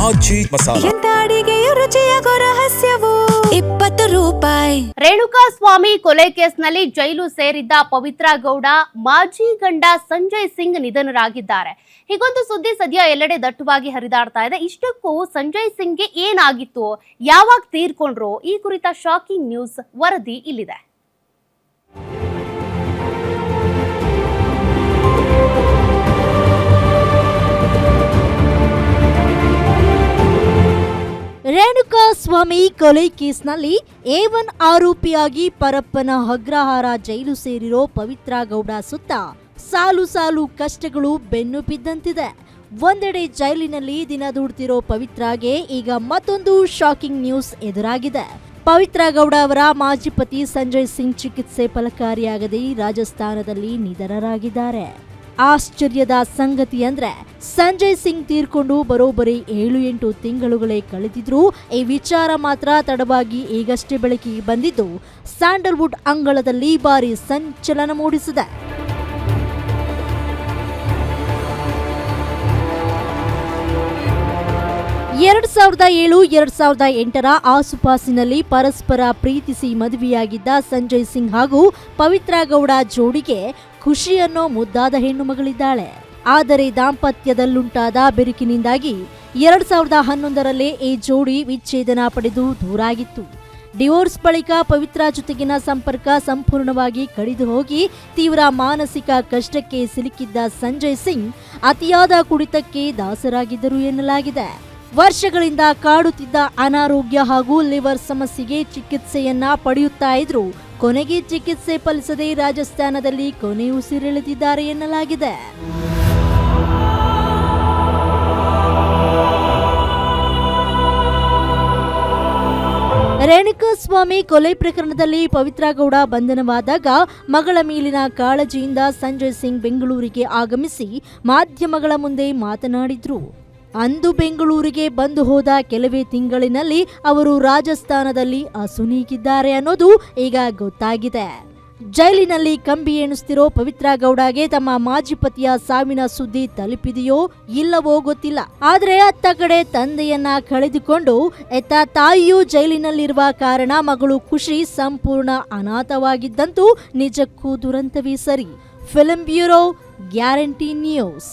ಮಾಜಿ ಮಸಾಲ. ಎಂತ ಅಡಿಗೆಯ ರುಚಿಯಾಗೋ ರಹಸ್ಯವು 20 ರೂಪಾಯಿ. ರೇಣುಕಾ ಸ್ವಾಮಿ ಕೊಲೆ ಕೇಸ್ನಲ್ಲಿ ಜೈಲು ಸೇರಿದ್ದ ಪವಿತ್ರ ಗೌಡ ಮಾಜಿ ಗಂಡ ಸಂಜಯ್ ಸಿಂಗ್ ನಿಧನರಾಗಿದ್ದಾರೆ. ಹೀಗೊಂದು ಸುದ್ದಿ ಸದ್ಯ ಎಲ್ಲೆಡೆ ದಟ್ಟವಾಗಿ ಹರಿದಾಡ್ತಾ ಇದೆ. ಇಷ್ಟಕ್ಕೂ ಸಂಜಯ್ ಸಿಂಗ್ಗೆ ಏನಾಗಿತ್ತು, ಯಾವಾಗ ತೀರ್ಕೊಂಡ್ರು, ಈ ಕುರಿತ ಶಾಕಿಂಗ್ ನ್ಯೂಸ್ ವರದಿ ಇಲ್ಲಿದೆ. ರೇಣುಕಾ ಸ್ವಾಮಿ ಕೊಲೆ ಕೇಸ್ನಲ್ಲಿ A1 ಆರೋಪಿಯಾಗಿ ಪರಪ್ಪನ ಅಗ್ರಹಾರ ಜೈಲು ಸೇರಿರೋ ಪವಿತ್ರ ಗೌಡ ಸುತ್ತ ಸಾಲು ಸಾಲು ಕಷ್ಟಗಳು ಬೆನ್ನು ಬಿದ್ದಂತಿದೆ. ಒಂದೆಡೆ ಜೈಲಿನಲ್ಲಿ ದಿನ ದೂಡ್ತಿರೋ ಪವಿತ್ರಾಗೆ ಈಗ ಮತ್ತೊಂದು ಶಾಕಿಂಗ್ ನ್ಯೂಸ್ ಎದುರಾಗಿದೆ. ಪವಿತ್ರ ಗೌಡ ಅವರ ಮಾಜಿ ಪತಿ ಸಂಜಯ್ ಸಿಂಗ್ ಚಿಕಿತ್ಸೆ ಫಲಕಾರಿಯಾಗದೆ ರಾಜಸ್ಥಾನದಲ್ಲಿ ನಿಧನರಾಗಿದ್ದಾರೆ. ಆಶ್ಚರ್ಯದ ಸಂಗತಿ ಅಂದ್ರೆ ಸಂಜಯ್ ಸಿಂಗ್ ತೀರ್ಕೊಂಡು ಬರೋಬ್ಬರಿ 7-8 ತಿಂಗಳುಗಳೇ ಕಳೆದಿದ್ರು ಈ ವಿಚಾರ ಮಾತ್ರ ತಡವಾಗಿ ಈಗಷ್ಟೇ ಬೆಳಕಿಗೆ ಬಂದಿದ್ದು ಸ್ಯಾಂಡಲ್ವುಡ್ ಅಂಗಳದಲ್ಲಿ ಭಾರಿ ಸಂಚಲನ ಮೂಡಿಸಿದೆ. ಎರಡು 2007-2008 ಆಸುಪಾಸಿನಲ್ಲಿ ಪರಸ್ಪರ ಪ್ರೀತಿಸಿ ಮದುವೆಯಾಗಿದ್ದ ಸಂಜಯ್ ಸಿಂಗ್ ಹಾಗೂ ಪವಿತ್ರ ಗೌಡ ಜೋಡಿಗೆ ಖುಷಿ ಅನ್ನೋ ಮುದ್ದಾದ ಹೆಣ್ಣು ಮಗಳಿದ್ದಾಳೆ. ಆದರೆ ದಾಂಪತ್ಯದಲ್ಲುಂಟಾದ ಬೆರುಕಿನಿಂದಾಗಿ 2011ರಲ್ಲಿ ಈ ಜೋಡಿ ವಿಚ್ಛೇದನ ಪಡೆದು ದೂರಾಗಿತ್ತು. ಡಿವೋರ್ಸ್ ಬಳಿಕ ಪವಿತ್ರ ಜೊತೆಗಿನ ಸಂಪರ್ಕ ಸಂಪೂರ್ಣವಾಗಿ ಕಡಿದು ಹೋಗಿ ತೀವ್ರ ಮಾನಸಿಕ ಕಷ್ಟಕ್ಕೆ ಸಿಲುಕಿದ್ದ ಸಂಜಯ್ ಸಿಂಗ್ ಅತಿಯಾದ ಕುಡಿತಕ್ಕೆ ದಾಸರಾಗಿದ್ದರು ಎನ್ನಲಾಗಿದೆ. ವರ್ಷಗಳಿಂದ ಕಾಡುತ್ತಿದ್ದ ಅನಾರೋಗ್ಯ ಹಾಗೂ ಲಿವರ್ ಸಮಸ್ಯೆಗೆ ಚಿಕಿತ್ಸೆಯನ್ನ ಪಡೆಯುತ್ತಾ ಇದ್ರು. ಕೊನೆಗೆ ಚಿಕಿತ್ಸೆ ಫಲಿಸದೆ ರಾಜಸ್ಥಾನದಲ್ಲಿ ಕೊನೆ ಉಸಿರೆಳೆದಿದ್ದಾರೆ ಎನ್ನಲಾಗಿದೆ. ರೇಣುಕಾ ಸ್ವಾಮಿ ಕೊಲೆ ಪ್ರಕರಣದಲ್ಲಿ ಪವಿತ್ರ ಗೌಡ ಬಂಧನವಾದಾಗ ಮಗಳ ಮೇಲಿನ ಕಾಳಜಿಯಿಂದ ಸಂಜಯ್ ಸಿಂಗ್ ಬೆಂಗಳೂರಿಗೆ ಆಗಮಿಸಿ ಮಾಧ್ಯಮಗಳ ಮುಂದೆ ಮಾತನಾಡಿದ್ರು. ಅಂದು ಬೆಂಗಳೂರಿಗೆ ಬಂದು ಹೋದ ಕೆಲವೇ ತಿಂಗಳಿನಲ್ಲಿ ಅವರು ರಾಜಸ್ಥಾನದಲ್ಲಿ ಅಸುನೀಗಿದ್ದಾರೆ ಅನ್ನೋದು ಈಗ ಗೊತ್ತಾಗಿದೆ. ಜೈಲಿನಲ್ಲಿ ಕಂಬಿ ಎಣಿಸ್ತಿರೋ ಪವಿತ್ರ ಗೌಡಗೆ ತಮ್ಮ ಮಾಜಿ ಪತಿಯ ಸಾವಿನ ಸುದ್ದಿ ತಲುಪಿದೆಯೋ ಇಲ್ಲವೋ ಗೊತ್ತಿಲ್ಲ. ಆದ್ರೆ ಅತ್ತ ಕಡೆ ತಂದೆಯನ್ನ ಕಳೆದುಕೊಂಡು ಎತ್ತ ತಾಯಿಯೂ ಜೈಲಿನಲ್ಲಿರುವ ಕಾರಣ ಮಗಳು ಖುಷಿ ಸಂಪೂರ್ಣ ಅನಾಥವಾಗಿದ್ದಂತೂ ನಿಜಕ್ಕೂ ದುರಂತವೇ ಸರಿ. Film bureau, guarantee news.